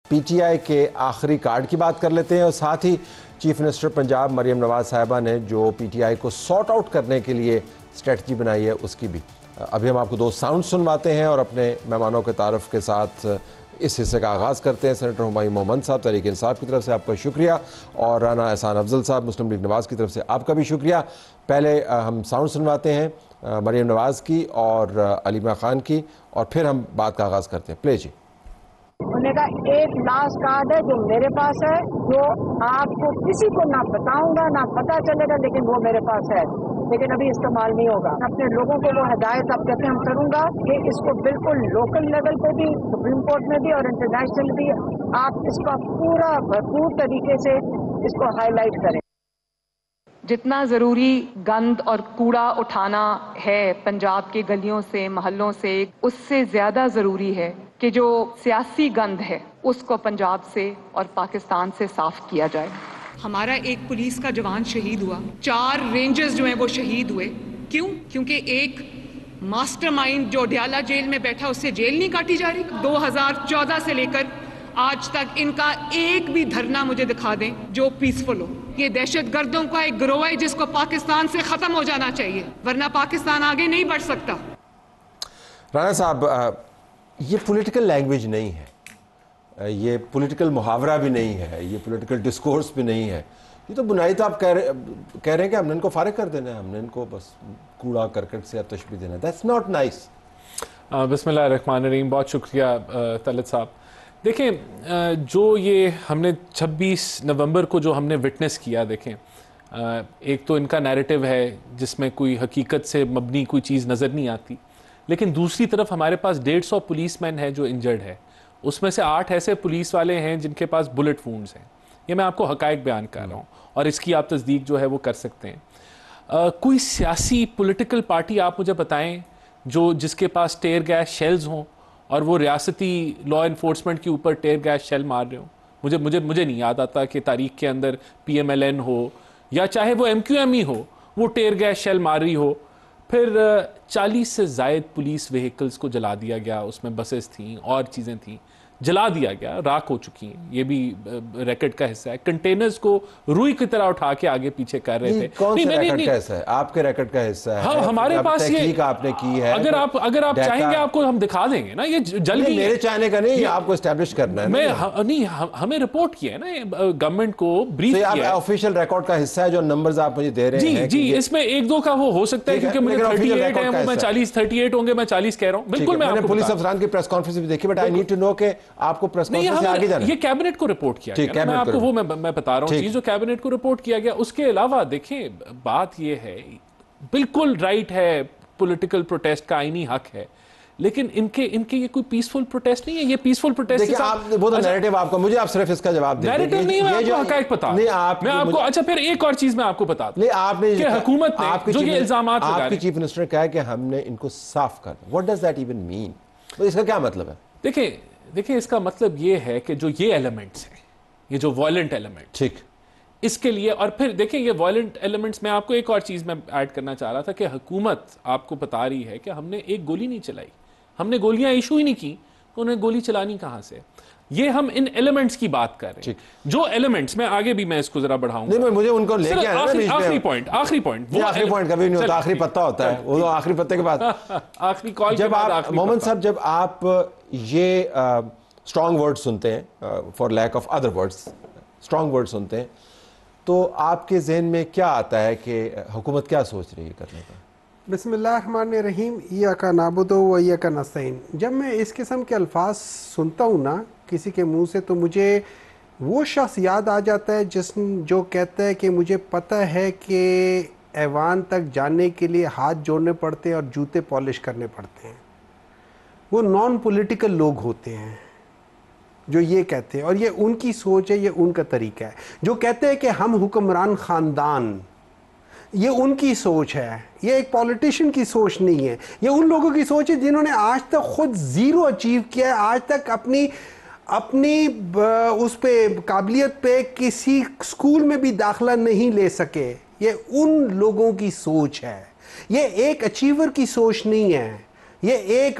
P T I کے آخری card کی بات کر لیتے ہیں اور ساتھ ہی چیف منسٹر پنجاب مریم نواز صاحبہ نے جو پی ٹی آئی کو سارٹ آؤٹ کرنے کے لیے اسٹریٹجی بنائی ہے اس کی بھی ابھی ہم آپ کو دو ساؤنڈ سنواتے ہیں اور اپنے مہمانوں کے تعارف کے ساتھ اس حصے کا آغاز کرتے ہیں. سینیٹر ہمایوں محمد صاحب تحریک انصاف کی طرف سے آپ کا شکریہ, اور رانا احسان افضل صاحب مسلم لیگ نواز کی طرف سے آپ کا بھی شکریہ. پہلے ہم ساؤنڈ سنواتے ہیں مریم نواز کی اور علیمہ خان کی, اور پھر ہم بات کا آغاز کرتے ہیں. پلے جی. انہوں نے کہا ایک لاسٹ کارڈ ہے جو میرے پاس ہے, جو آپ کو کسی کو نہ بتاؤں گا نہ پتہ چلے گا, لیکن وہ میرے پاس ہے, لیکن ابھی استعمال نہیں ہوگا. اپنے لوگوں کو وہ ہدایت اب کہتے ہیں ہم کروں گا کہ اس کو بالکل لوکل لیول پہ بھی, سپریم کورٹ میں بھی اور انٹرنیشنل بھی آپ اس کا پورا بھرپور طریقے سے اس کو ہائی لائٹ کریں. جتنا ضروری گند اور کوڑا اٹھانا ہے پنجاب کے گلیوں سے محلوں سے, اس سے زیادہ ضروری ہے کہ جو سیاسی گند ہے اس کو پنجاب سے اور پاکستان سے صاف کیا جائے. ہمارا ایک پولیس کا جوان شہید ہوا, 4 رینجرز جو ہیں وہ شہید ہوئے. کیوں؟ کیونکہ ایک ماسٹر مائنڈ جو ڈیالہ جیل میں بیٹھا اس سے جیل نہیں کاٹی جا رہی. 2014 سے لے کر آج تک ان کا ایک بھی دھرنا مجھے دکھا دیں جو پیسفل ہو. یہ دہشت گردوں کا ایک گروہ ہے جس کو پاکستان سے ختم ہو جانا چاہیے, ورنہ پاکستان آگے نہیں بڑھ سکتا. رانا صاحب, یہ پولیٹیکل لینگویج نہیں ہے, یہ پولیٹیکل محاورہ بھی نہیں ہے, یہ پولیٹیکل ڈسکورس بھی نہیں ہے. یہ تو بنائی تو آپ کہہ رہے ہیں کہ ہم نے ان کو فارغ کر دینا ہے, ہم نے ان کو بس کوڑا کرکٹ سے تشبیہ دینا ہے. That's not nice. بسم اللہ الرحمن الرحیم. بہت شکریہ طلعت صاحب. دیکھیں, جو یہ ہم نے 26 نومبر کو جو ہم نے وٹنس کیا, دیکھیں ایک تو ان کا نیریٹو ہے جس میں کوئی حقیقت سے مبنی کوئی چیز نظر نہیں آتی, لیکن دوسری طرف ہمارے پاس 150 پولیس مین ہے جو انجرڈ ہے. اس میں سے 8 ایسے پولیس والے ہیں جن کے پاس بلٹ وونڈز ہیں. یہ میں آپ کو حقائق بیان کر رہا ہوں اور اس کی آپ تصدیق جو ہے وہ کر سکتے ہیں. کوئی سیاسی پولیٹیکل پارٹی آپ مجھے بتائیں جس کے پاس ٹیئر گیس شیلز ہوں اور وہ ریاستی لا انفورسمنٹ کے اوپر ٹیئر گیس شیل مار رہے ہوں. مجھے نہیں یاد آتا کہ تاریخ کے اندر پی ایم ایل این ہو یا چاہے وہ ایم کیو ایم ہی ہو, وہ ٹیئر گیس شیل مار رہی ہو. پھر 40 سے زائد پولیس وہیکلز کو جلا دیا گیا, اس میں بسز تھیں اور چیزیں تھیں, جلا دیا گیا, راکھ ہو چکی ہیں. یہ بھی ریکٹ کا حصہ ہے. کنٹینرز کو روئی کی طرح اٹھا کے آگے پیچھے کر رہے تھے. کون سے ریکٹ کا حصہ ہے؟ آپ کے ریکٹ کا حصہ ہے. ہاں, ہمارے پاس یہ آپ نے کی ہے. اگر آپ چاہیں گے آپ کو ہم دکھا دیں گے نا. یہ جل گئی میرے چاہنے کا نہیں, یہ آپ کو اسٹیبلش کرنا ہے. نہیں, ہمیں رپورٹ کیا ہے نا گورنمنٹ کو, بریف کیا ہے. آفیشیل ریکارڈ کا حصہ ہے جو نمبرز آپ مجھے دے رہے ہیں. جی, اس میں 1-2 کا وہ ہو سکتا ہے کیونکہ مجھے 38 ہیں, وہ میں 38 ہوں گے, میں 40 کہہ رہا ہوں. بالکل میں نے پولیس افسران کی پریس کانفرنس بھی دیکھی, but I need to know کہ آپ کو پریس کانفرنس سے آگے جانا ہے. یہ کیبنٹ کو رپورٹ کیا گیا, میں آپ کو وہ میں بتا رہا ہوں چیز جو کیبنٹ کو رپورٹ کیا گیا. اس کے علاوہ دیکھیں, بات یہ ہے, بالکل رائٹ ہے, پولیٹیکل پروٹیسٹ کا آئینی حق ہے, لیکن ان کے یہ کوئی پیسفل پروٹیسٹ نہیں ہے. یہ پیسفل پروٹیسٹ دیکھیں آپ وہ تو نیریٹو آپ کو, مجھے آپ صرف اس کا جواب دیں. نیریٹو نہیں, میں آپ کو حقائق بتا نہیں, آپ میں آپ کو. اچھا, پھر ایک اور چیز میں آپ کو بتا دوں. نہیں, آپ نے کہ حکومت نے جو یہ الزامات لگا رہے ہیں, آپ کی چیف منسٹر نے کہا کہ ہم نے ان کو صاف کرنا. واٹ ڈز دیٹ ایون مین؟ اس کا کیا مطلب ہے؟ دیکھیں اس کا مطلب یہ ہے کہ جو یہ ایلیمنٹس ہیں, یہ جو وائلنٹ ایلیمنٹ, ٹھیک, اس کے لیے. اور پھر دیکھیں یہ وائلنٹ ایلیمنٹس میں آپ کو ایک اور چیز میں ایڈ کرنا چاہ رہا تھا کہ حکومت آپ کو بتا رہی ہے کہ ہم نے ایک گولی نہیں چلائی, ہم نے گولیاں ایشو ہی نہیں کی, تو انہیں گولی چلانی کہاں سے؟ یہ ہم ان ایلیمنٹس کی بات کر رہے ہیں. جو ایلیمنٹس میں آگے بھی میں اس کو ذرا بڑھاؤں گا. نہیں, مجھے ان کو لے کے آخری پوائنٹ آخری پوائنٹ کبھی نہیں ہوتا, آخری پتہ ہوتا ہے, وہ آخری پتے کے بعد آخری کال. جب آپ محمد صاحب, جب آپ یہ اسٹرانگ ورڈ سنتے ہیں, for lack of other words, strong word سنتے ہیں, تو آپ کے ذہن میں کیا آتا ہے کہ حکومت کیا سوچ رہی ہے کرنے کا؟ بسم اللہ الرحمن الرحیم. ایاک نعبد و ایاک نستعین. جب میں اس قسم کے الفاظ سنتا ہوں نا کسی کے منہ سے, تو مجھے وہ شخص یاد آ جاتا ہے جو کہتا ہے کہ مجھے پتہ ہے کہ ایوان تک جانے کے لیے ہاتھ جوڑنے پڑتے ہیں اور جوتے پالش کرنے پڑتے ہیں. وہ نان پولیٹیکل لوگ ہوتے ہیں جو یہ کہتے ہیں, اور یہ ان کی سوچ ہے, یہ ان کا طریقہ ہے. جو کہتے ہیں کہ ہم حکمران خاندان, یہ ان کی سوچ ہے, یہ ایک پولیٹیشین کی سوچ نہیں ہے. یہ ان لوگوں کی سوچ ہے جنہوں نے آج تک خود 0 اچیو کیا ہے, آج تک اپنی اس پہ قابلیت پہ کسی اسکول میں بھی داخلہ نہیں لے سکے. یہ ان لوگوں کی سوچ ہے, یہ ایک اچیور کی سوچ نہیں ہے, یہ ایک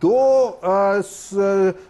2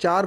4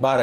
12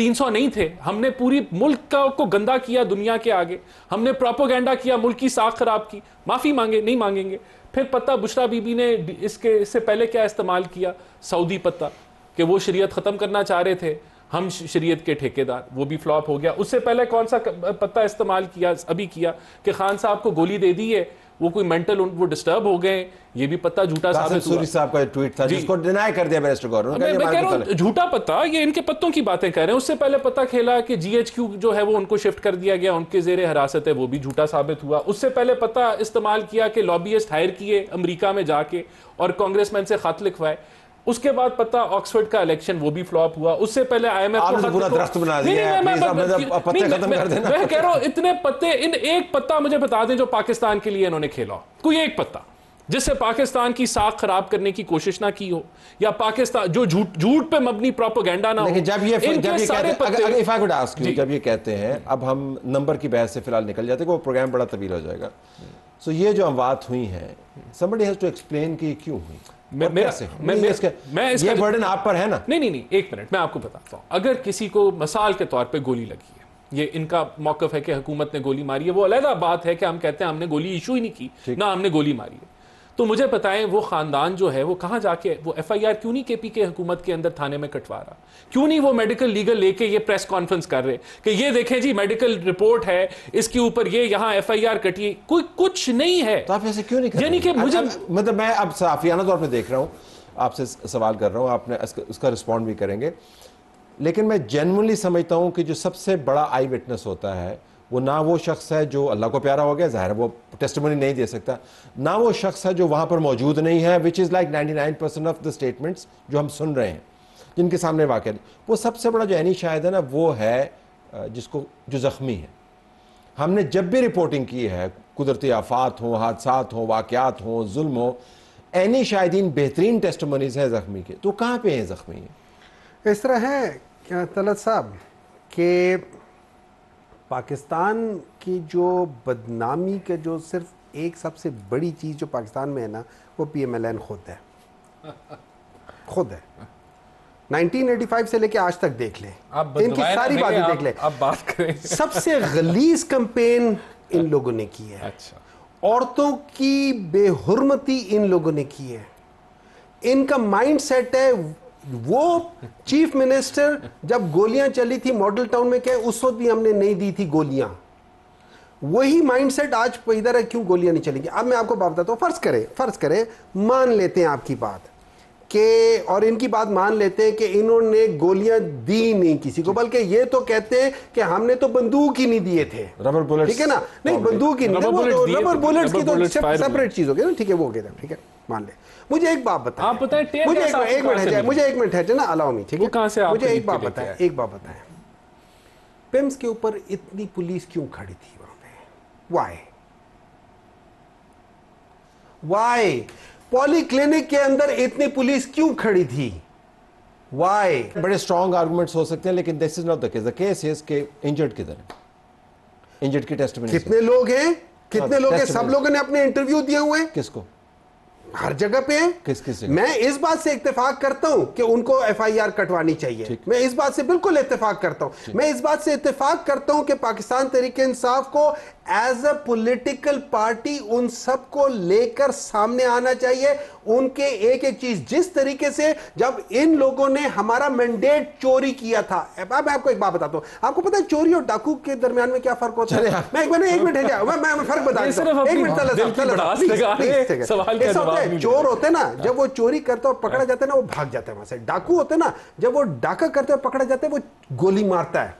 300 نہیں تھے. ہم نے پوری ملک کو گندا کیا دنیا کے آگے, ہم نے پروپیگنڈا کیا, ملک کی ساکھ خراب کی, معافی مانگے نہیں مانگیں گے. پھر پتہ بشرا بی بی نے اس سے پہلے کیا استعمال کیا, سعودی پتہ, کہ وہ شریعت ختم کرنا چاہ رہے تھے, ہم شریعت کے ٹھیکیدار, وہ بھی فلاپ ہو گیا. اس سے پہلے کون سا پتہ استعمال کیا, ابھی کیا, کہ خان صاحب کو گولی دے دی ہے, وہ کوئی مینٹل وہ ڈسٹرب ہو گئے, یہ بھی پتہ جھوٹا ثابت ہوا. سوری صاحب کا ٹویٹ تھا جس کو ڈینائی کر دیا منسٹر گورنر. میں کہہ رہا ہوں جھوٹا پتہ, یہ ان کے پتوں کی باتیں کہہ رہے ہیں. اس سے پہلے پتہ کھیلا کہ جی ایچ کیو جو ہے وہ ان کو شفٹ کر دیا گیا, ان کے زیر حراست ہے, وہ بھی جھوٹا ثابت ہوا. اس سے پہلے پتہ استعمال کیا کہ لابیسٹ ہائر کیے امریکہ میں جا کے اور کانگریس مین سے خط لکھوائے. اس کے بعد پتہ آکسفورڈ کا الیکشن, وہ بھی فلاپ ہوا. اس سے پہلے آئی ایم ایف کو پورا درخت بنا دیا. میں کہہ رہا ہوں اتنے پتے, ان ایک پتہ مجھے بتا دیں جو پاکستان کے لیے انہوں نے کھیلا ہو, کوئی ایک پتہ جس سے پاکستان کی ساکھ خراب کرنے کی کوشش نہ کی ہو, یا پاکستان جو جھوٹ پہ مبنی پروپیگنڈا نہ ہو. لیکن جب یہ کہتے ہیں, اب ہم نمبر کی بحث سے فی الحال نکل جاتے ہیں, وہ پروگرام بڑا طویل ہو جائے گا. سو یہ جو اموات ہوئی ہیں, somebody has to explain کہ کیوں ہوئی, یہ برڈن آپ پر ہے نا. نہیں, ایک منٹ میں آپ کو بتاتا ہوں. اگر کسی کو مثال کے طور پہ گولی لگی ہے, یہ ان کا موقف ہے کہ حکومت نے گولی ماری ہے, وہ علیحدہ بات ہے کہ ہم کہتے ہیں ہم نے گولی ایشو ہی نہیں کی, نہ ہم نے گولی ماری ہے. تو مجھے بتائیں وہ خاندان جو ہے وہ کہاں جا کے وہ ایف آئی آر کیوں نہیں کے پی کے حکومت کے اندر تھانے میں کٹوا رہا, کیوں نہیں وہ میڈیکل لیگل لے کے یہ پریس کانفرنس کر رہے کہ یہ دیکھیں جی میڈیکل رپورٹ ہے, اس کے اوپر یہ یہاں ایف آئی آر کٹی, کوئی کچھ نہیں ہے. تو آپ ایسے کیوں نہیں کر رہے؟ یعنی کہ مجھے مطلب میں اب صحافیانہ طور پہ دیکھ رہا ہوں, آپ سے سوال کر رہا ہوں, آپ نے اس کا رسپونڈ بھی کریں گے, لیکن میں جینوئنلی سمجھتا ہوں کہ جو سب سے بڑا آئی وٹنس ہوتا ہے وہ نہ وہ شخص ہے جو اللہ کو پیارا ہو گیا, ظاہر وہ ٹیسٹیمونی نہیں دے سکتا, نہ وہ شخص ہے جو وہاں پر موجود نہیں ہے, which is like 99% of the statements جو ہم سن رہے ہیں جن کے سامنے واقع. وہ سب سے بڑا جو عینی شاہد ہے نا, وہ ہے جو زخمی ہے. ہم نے جب بھی رپورٹنگ کی ہے, قدرتی آفات ہوں, حادثات ہوں, واقعات ہوں, ظلم ہو, عینی شاہدین بہترین ٹیسٹیمونیز ہیں زخمی کے. تو کہاں پہ ہیں زخمی؟ اس طرح ہے طلعت صاحب کہ پاکستان کی جو بدنامی کے جو صرف ایک سب سے بڑی چیز جو پاکستان میں ہے نا, وہ پی ایم ایل این خود ہے. 1985 سے لے کے آج تک دیکھ لیں, ان کی ساری باتیں دیکھ لیں. اب بات کریں, سب سے غلیظ کمپین ان لوگوں نے کی ہے. عورتوں کی بے حرمتی ان لوگوں نے کی ہے. ان کا مائنڈ سیٹ ہے, وہ چیف منسٹر جب گولیاں چلی تھی ماڈل ٹاؤن میں, کہ اس وقت بھی ہم نے نہیں دی تھی گولیاں, وہی مائنڈ سیٹ آج ادھر ہے, کیوں گولیاں نہیں چلیں گی. اب میں آپ کو بات بتاتا ہوں, فرض کریں مان لیتے ہیں آپ کی بات کہ, اور ان کی بات مان لیتے ہیں کہ انہوں نے گولیاں دی نہیں کسی کو, بلکہ یہ تو کہتے ہیں کہ ہم نے تو بندوق ہی نہیں دیے تھے, ربر بلٹس, ٹھیک ہے نا, نہیں بندوق ہی نہیں, ربر بلٹس کی تو سیپریٹ چیز ہو گئی نا, ٹھیک ہے, وہ کہتے ہیں, ٹھیک ہے, مان لیں. مجھے ایک بات بتائیں, آپ بتائیں, مجھے ایک منٹ ہے نا, الاؤ می, ٹھیک ہے, مجھے ایک بات بتائیں, پمس کے اوپر اتنی پولیس کیوں کھڑی تھی وہاں پہ؟ وائی پولی کلینک کے اندر اتنی پولیس کیوں کھڑی تھی؟ وائی؟ بڑے اسٹرانگ آرگومنٹس ہو سکتے ہیں, لیکن this is not the case. The case is کہ انجرڈ کدھر ہے, انجرڈ کی ٹیسٹیمونی کتنے لوگ ہیں, سب لوگوں نے اپنے انٹرویو دیے ہوئے ہیں. کس کو؟ ہر جگہ پہ ہیں. میں اس بات سے اتفاق کرتا ہوں کہ ان کو ایف آئی آر کٹوانی چاہیے, میں اس بات سے بالکل اتفاق کرتا ہوں. میں اس بات سے اتفاق کرتا ہوں کہ پاکستان تحریک انصاف کو ایز اے پولیٹیکل پارٹی ان سب کو لے کر سامنے آنا چاہیے. ان کے ایک ایک چیز, جس طریقے سے جب ان لوگوں نے ہمارا مینڈیٹ چوری کیا تھا. میں آپ کو ایک بات بتاتا ہوں, آپ کو پتا ہے چوری اور ڈاکو کے درمیان میں کیا فرق ہوتا ہے؟ میں ایک منٹ میں فرق بتا دیتا ہوں, ایک منٹ. چور ہوتے ہیں نا, جب وہ چوری کرتے اور پکڑا جاتا ہے نا, وہ بھاگ جاتا ہے وہاں سے. ڈاکو ہوتے ہیں نا, جب وہ ڈاکہ کرتے اور پکڑا جاتا ہے, وہ گولی مارتا ہے.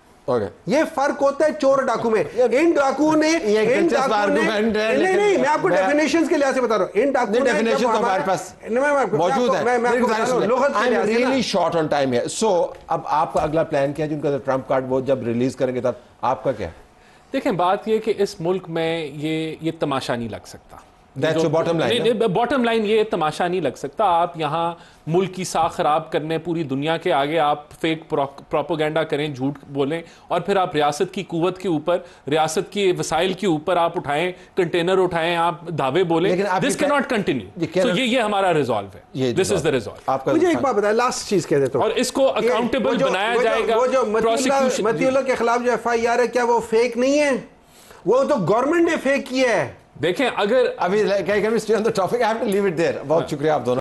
یہ فرق ہوتا ہے چور ڈاکو میں. ان ڈاکو نے نہیں, میں آپ کو ڈیفینیشنز کے لحاظ سے بتا رہا ہوں. ان ڈاکو نے ڈیفینیشن تو ہمارے پاس موجود ہے. I'm really short on time here. So اب آپ کا اگلا پلان کیا ہے جن کا ٹرمپ کارڈ وہ جب ریلیز کریں گے, تب آپ کا کیا؟ دیکھیں بات یہ کہ اس ملک میں یہ تماشا نہیں لگ سکتا. That's your bottom line. Bottom line یہ تماشا نہیں لگ سکتا. آپ یہاں ملک کی ساکھ خراب کرنے پوری دنیا کے آگے آپ فیک پروپیگنڈا کریں, جھوٹ بولیں, اور پھر آپ ریاست کی قوت کے اوپر, ریاست کے وسائل کے اوپر آپ اٹھائیں, کنٹینر اٹھائیں, آپ دعوے بولیں. دس کی ناٹ کنٹینیو. تو یہ ہمارا ریزالو ہے. دس از دا ریزالو. مجھے ایک بات بتائیں, لاسٹ چیز کہہ دیتا ہوں, اور اس کو اکاؤنٹیبل بنایا جائے گا. وہ جو متی اللہ کے خلاف جو FIR ہے, کیا وہ فیک نہیں ہے؟ وہ تو گورنمنٹ نے فیک کیا ہے. دیکھیں اگر ابھی بہت شکریہ آپ دونوں.